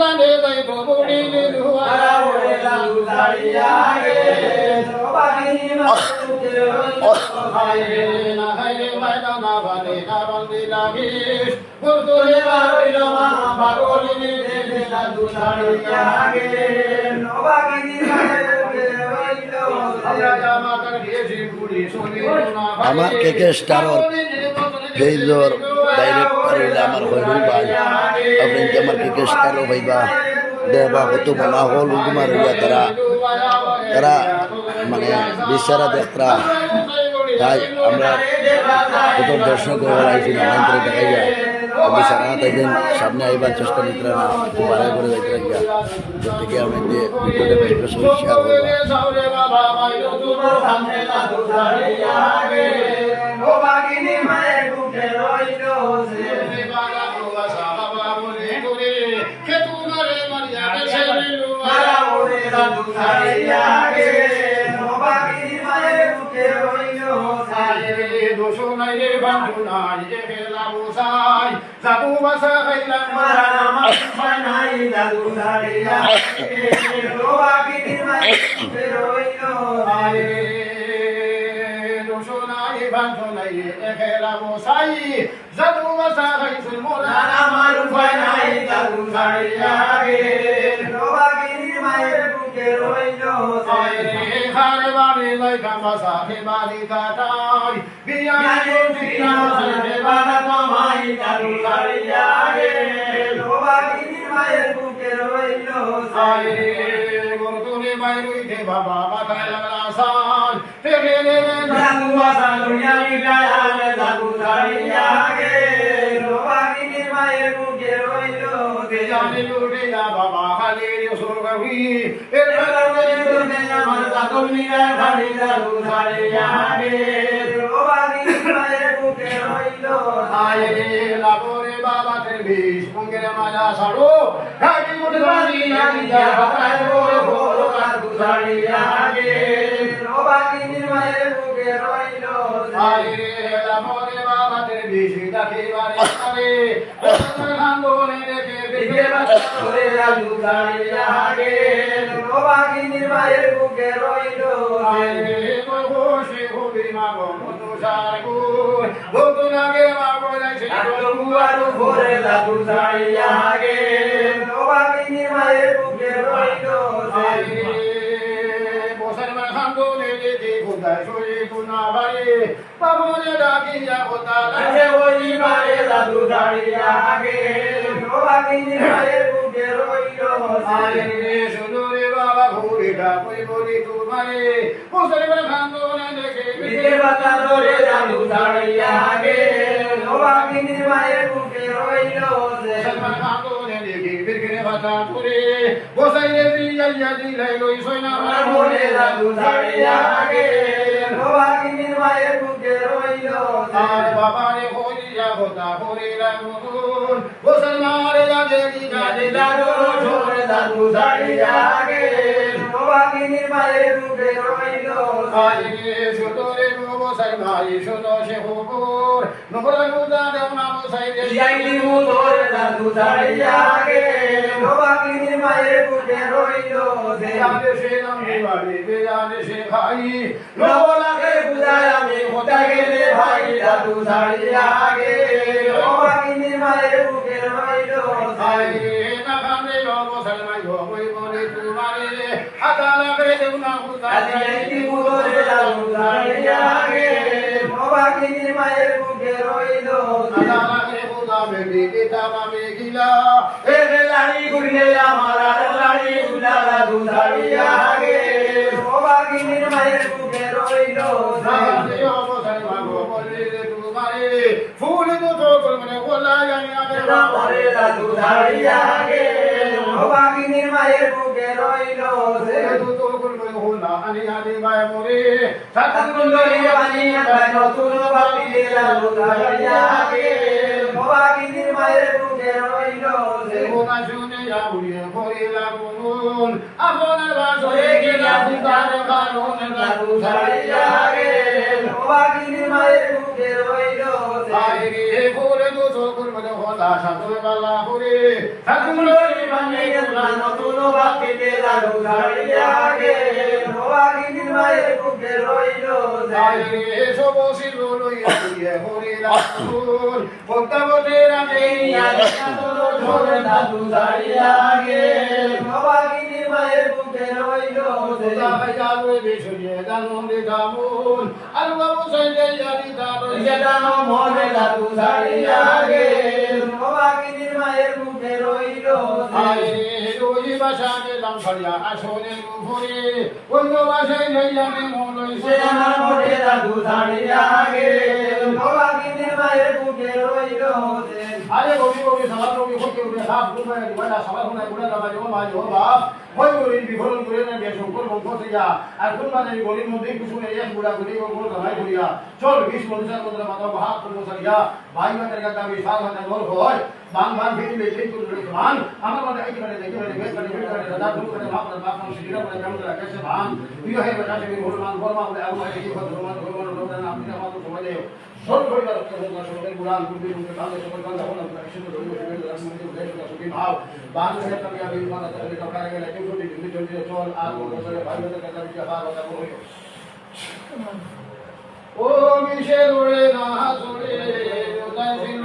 নানে যাই তো বুড়িলে দুয়ারা ওরে দাদু দাঁড়িয়া গে নবাগিনী মাকে খাইরে না খাইরে মায়না না বানে না বান্দি লাগিস বলতোরে বারইল মা পাগলিনী দেবে দাদু দাঁড়িয়া গে নবাগিনী মাকে রইল রাজা মাতার গেছি বুড়ি শুনি না আমার কেকে স্টারর ফেজর ডাইরেক্টর হইলে আমার হইল ভাই আপনি কি আমার কেকে স্টারও ভাইবা দেবা কত বলা হল তোমার হইয়া তারা মানে বিশারা দেখরা তাই আমরা কত দর্শক আইছি না করে দেখাই যায় আমি সারা তাইদিন সামনে আইবার চেষ্টা নিতে না বাড়াই করে যাইতে গিয়া থেকে আমি যে ভিডিওটা বেশি শেয়ার দোষনাইরে বান্ধুনাই একেলা বসাই জাদু বাসা খাইলাম মারা নামাজ নাই জাদু দাঁড়িয়া লোবাগিনীর মায়ে রইলো আয়ে দোষনাই বান্ধুনাই একেলা বসাই জাদু বাসা খাইছুন মোরা আমার উপায় নাই জাদু দাঁড়িয়া লোবাগিনীর মায়ে বুকে রইলো আয়ে হারে বাড়ি যাই কামাসা হে বাড়ি কাটাই বিয়ানি দুনিয়া হে বাড়া কামাই জাদু দাঁড়িয়া গে লোবাগিনীর মায়ের বুকে রইলো সাই গরতুরে বাইরুইতে বাবা মাথায় লাগলা সাই তেরে রে জাদু বাসা দুনিয়া গায়াল জাদু দাঁড়িয়া গে লোবাগিনীর মায়ের বুকে রইলো তেজানি লুটে যা বাবা খালি সুরগি এর বেলাতে দুনে আমার জাদু নিরা খালি জাদু দাঁড়িয়া গে লোবাগিনীর মায়ের বুকে রইলো সাই লাবরে বাবা তে বিশ মুঙ্গের মাজা সাড়ো গাড়ি মুঠে বাড়ি আনিয়া হাতায় বড় বড় জাদু দাঁড়িয়া গে লোবাগিনীর মায়ের বুকে রইলো সাই লাবরে বাবা তে বিশ ডাকে বারে বারে খান্দনে দেখে দেখে বাচ্চা জাদু দাঁড়িয়া গে লোবাগিনীর মায়ের বুকে রইলো সাই বসে হবি মাগো মনুষার গুণ বলতো লাগে মাগো যাইছে আর ভরে জাদু দাঁড়িয়া গে লোবাগিনীর মায়ের বুকে রইলো সাই বসের মা খান্দনে দেখে কোথায় শুয়ে কোনা বাড়ি বাবুরে ডাকিয়া কোথা লাগে ওই বাড়ি জাদু দাঁড়িয়া গে লোবাগিনীর মায়ের বুকে রইলো সাই শুনো রে বাবা ঘুরিটা কই বলি তোমারে বসের মা খান্দনে দেখে বিজে বাতা ধরে জাদু দাঁড়িয়া গে লোবাগিনীর মায়ের বুকে রইলো বসের মা খান্দনে দেখে বিরগিরে বাতা ধরে বসাইয়ে দিয়াইয়া দিলাই লই সইনা মার বলে জাদু দাঁড়িয়া গে লোবাগিনীর মায়ের বুকে রইলো আর বাবারে হইয়া কথা হরিলা মন বসের মারে লাগে দিগা দিলারো ঝরে জাদু দাঁড়িয়া গে লোবাগিনীর মায়ের বুকে রইলো আই ছোটরে বসাই ভাই শোনো সে হুকুর নবরা গুদা দেও না বসাই দিয়াইলি মুদর জাদু দাঁড়িয়া গে লোবাগিনীর মায়ের বুকে রইলো দেয়ালে সে নামে বাড়ি দেয়ালে সে ভাই লোলাকে বুঝায় আমি কোথায় গেলে ভাই জাদু দাঁড়িয়া গে লোবাগিনীর মায়ের বুকে রইলো সাই না কামে বসাই মাই হই বলে তোমারে আতালা করে দেও না বুঝা দিয়াইলি মুদর জাদু দাঁড়িয়া গে লোবাগিনীর মায়ের বুকে রইলো আতালা করে বুঝা বেবি পিতা মামে গিলা এ লাড়ি গুড়িয়ে আমার লাড়ি গুলা জাদু দাঁড়িয়া গে লোবাগিনীর মায়ের বুকে রইলো সাই অবসাই মাগো বলে তোমারে ফুল দুটো মানে ওলা জানি আগে রামরে জাদু দাঁড়িয়া গে লোবাগিনীর মায়ের বুকে রইলো সে দুটো মানে ওলা আনি আনি মায় মরে সাতগুন্ডরি বানি নতুন বাপিলে জাদু দাঁড়িয়া গে লোবাগিনীর মায়ের বুকে রইলো সে ওনা শুনে যাবুড়িয়ে হরিলা মন আপনার বাসরে গিয়া দিতার কানুন জাদু দাঁড়িয়া গে লোবাগিনীর মায়ের বুকে রইলো সাই গে ভোরে দুটো মানে কথা সাধু বালা হরে ঠাকুরের বাণী গান নতুন বাকিতে জাদু ছাড়িয়া গে ভবাগিনীর মায়ের বুকে রইল যায় সব শিল লইয়া দিয়ে হরে রাসূল ভক্তবতে রামে ঝরে জাদু ছাড়িয়া গে ভবাগিনীর মায়ের বুকে রইল যায় যাবে বিশুয়ে দানন্দে দামুন আর বাবু সঞ্জয় জানি দানো জানো মনে জাদু ছাড়িয়া গে ভবাগিনীর মায়ের বুকে রইল যায় ওই বাসাকে দাম ছাড়িয়া আসনে উপরে অন্য বাসায় যাইয়ানে মন লইছে আমার মনে জাদু ছাড়িয়া গে ভবাগিনীর মায়ের বুকে রইল আরে গবি গবি সালাম গবি হতে উঠে সাপ গুনা দিবানা সালাম গুনা গুনা দাবা জমা মাঝে বাবা ওই গরি বিভরণ করে না বেশ উপর বন্ধ হইয়া আর কোন মানে গরির মধ্যে কিছু নেই এক গুড়া গুড়ি গোল দাঁড়াই করিয়া চল 20 মনুষ্যের মধ্যে মাথা ভাত করে সারিয়া ভাই ভাতের কাটা বিশাল হাতে নল হয় বাং বাং ভিড়ি লেখে করে মান আমার মধ্যে এই করে দেখে বেশ করে দাদা দুল করে বাপ বাপ নাম সিরা করে কাম করে কেসে ভান বিয়ে হয়ে গেছে আমি হলমান বলমা বলে আবু এই কথা রোমান রোমান রোমান আপনি আমাদের সময় দেও সব করে দাও সবাই গুড়ান গুড়ি গুড়ি কালে সবাই কালে হলো একসাথে রইলো সেটা রাজমন্ত্রী উঠে গেল সুখী ভাব বাং হয়ে তবে আমি মানে তাহলে টাকা গেলে কেউ কোটি দিন চলছে চল আর বলে ভাই ভাতের কাটা বিয়ে ভাব কথা বলো ও মিশে রোড়ে না হাসুরে ওদাই ছিল